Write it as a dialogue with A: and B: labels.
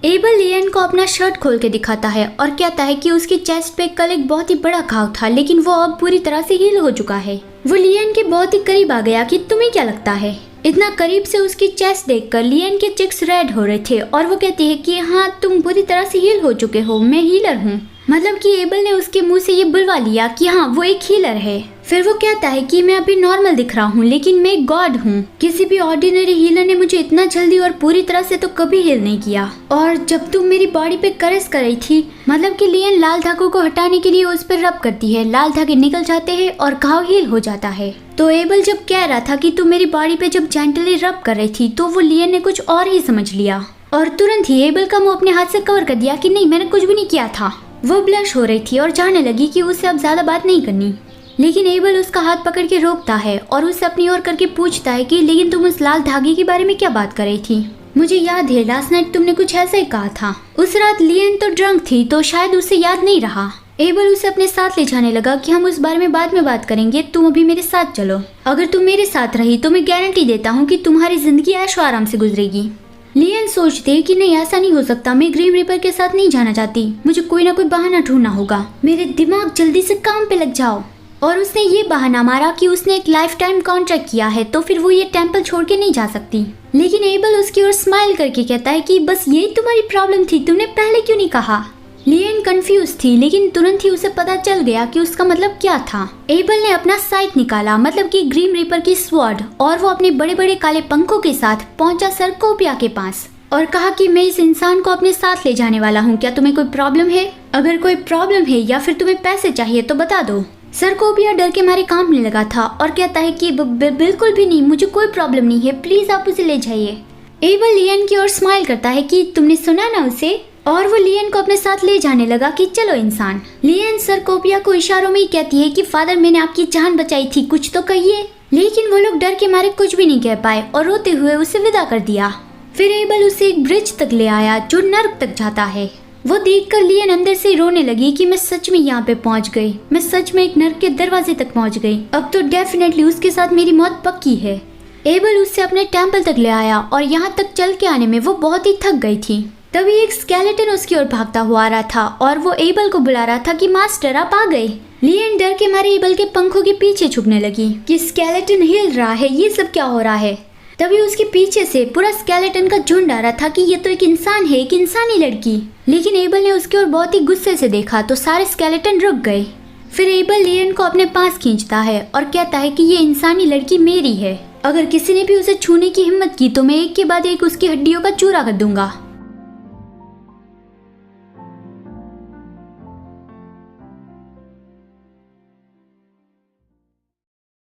A: Able लियन को अपना shirt खोल के दिखाता है और कहता है कि उसकी चेस्ट पे कल एक बहुत ही बड़ा घाव था, लेकिन वो अब पूरी तरह से हील हो चुका है। वो लियन के बहुत ही करीब आ गया कि तुम्हें क्या लगता है। इतना करीब से उसकी चेस्ट देखकर लियन के चिक्स रेड हो रहे थे और वो कहती है कि हाँ, तुम पूरी तरह से हील हो चुके हो, मैं हीलर हूँ। मतलब कि एबल ने उसके मुंह से ये बुलवा लिया कि हाँ, वो एक हीलर है। फिर वो कहता है कि मैं अभी नॉर्मल दिख रहा हूँ, लेकिन मैं एक गॉड हूँ। किसी भी ऑर्डिनरी हीलर ने मुझे इतना जल्दी और पूरी तरह से तो कभी हील नहीं किया। और जब तुम मेरी बॉडी पे करस कर रही थी, मतलब कि लियन लाल धागों को हटाने के लिए उस पर रब करती है, लाल धागे निकल जाते हैं और घाव हील हो जाता है। तो एबल जब कह रहा था कि तुम मेरी बॉडी पे जब जेंटली रब कर रही थी, तो वो लियन ने कुछ और ही समझ लिया और तुरंत ही एबल का मुंह अपने हाथ से कवर कर दिया कि नहीं, मैंने कुछ भी नहीं किया था। वो ब्लश हो रही थी और जानने लगी कि उससे अब ज्यादा बात नहीं करनी, लेकिन एबल उसका हाथ पकड़ के रोकता है और उससे अपनी ओर करके पूछता है कि लेकिन तुम उस लाल धागे के बारे में क्या बात कर रही थी। मुझे याद है लास्ट नाइट तुमने कुछ ऐसा ही कहा था। उस रात लियन तो ड्रंक थी, तो शायद उसे याद नहीं रहा। एबल उसे अपने साथ ले जाने लगा कि हम उस बारे में बाद में बात करेंगे, तुम अभी मेरे साथ चलो। अगर तुम मेरे साथ रही तो मैं गारंटी देता हूँ कि तुम्हारी जिंदगी ऐशो आराम से गुजरेगी। लियन सोचती है कि नहीं, ऐसा नहीं हो सकता, मैं ग्रीम रिपर के साथ नहीं जाना चाहती, मुझे कोई ना कोई बहाना ढूंढना होगा। मेरे दिमाग जल्दी से काम पे लग जाओ। और उसने ये बहाना मारा कि उसने एक लाइफ टाइम कॉन्ट्रैक्ट किया है, तो फिर वो ये टेम्पल छोड़ के नहीं जा सकती। लेकिन एबल उसकी ओर स्माइल करके कहता है कि बस यही तुम्हारी प्रॉब्लम थी, तुमने पहले क्यों नहीं कहा। लियन कंफ्यूज थी, लेकिन तुरंत ही उसे पता चल गया कि उसका मतलब क्या था। एबल ने अपना साइट निकाला, मतलब कि ग्रीम रिपर की स्वॉर्ड, और वो अपने बड़े बड़े काले पंखों के साथ पहुंचा सर्कोपिया के पास और कहा कि मैं इस इंसान को अपने साथ ले जाने वाला हूँ, क्या तुम्हें कोई प्रॉब्लम है? अगर कोई प्रॉब्लम है या फिर तुम्हें पैसे चाहिए तो बता दो। सर्कोपिया डर के मारे कांपने लगा था और कहता है कि बिल्कुल भी नहीं, मुझे कोई प्रॉब्लम नहीं है, प्लीज आप उसे ले जाइए। एबल लियन की ओर स्माइल करता है कि तुमने सुना ना उसे, और वो लियन को अपने साथ ले जाने लगा कि चलो इंसान। लियन सर्कोपिया को इशारों में ही कहती है कि फादर, मैंने आपकी जान बचाई थी, कुछ तो कहिए। लेकिन वो लोग डर के मारे कुछ भी नहीं कह पाए और रोते हुए उसे विदा कर दिया। फिर एबल उसे एक ब्रिज तक ले आया जो नर्क तक जाता है। वो देखकर लियन अंदर से रोने लगी कि मैं सच में यहाँ पे पहुँच गई, मैं सच में एक नर्क के दरवाजे तक पहुँच गई, अब तो डेफिनेटली उसके साथ मेरी मौत पक्की है। एबल उससे अपने टेम्पल तक ले आया और यहाँ तक चल के आने में वो बहुत ही थक गई थी। तभी एक स्केलेटन उसकी ओर भागता हुआ आ रहा था और वो एबल को बुला रहा था कि मास्टर आप आ गए। लियन डर के मारे एबल के पंखों के पीछे छुपने लगी कि स्केलेटन हिल रहा है, ये सब क्या हो रहा है। तभी उसके पीछे से पूरा स्केलेटन का झुंड आ रहा था कि ये तो एक इंसान है, एक इंसानी लड़की। लेकिन एबल ने उसकी ओर बहुत ही गुस्से से देखा तो सारे स्केलेटन रुक गए। फिर एबल लियन को अपने पास खींचता है और कहता है कि ये इंसानी लड़की मेरी है, अगर किसी ने भी उसे छूने की हिम्मत की तो मैं एक के बाद एक उसकी हड्डियों का चूरा कर दूंगा।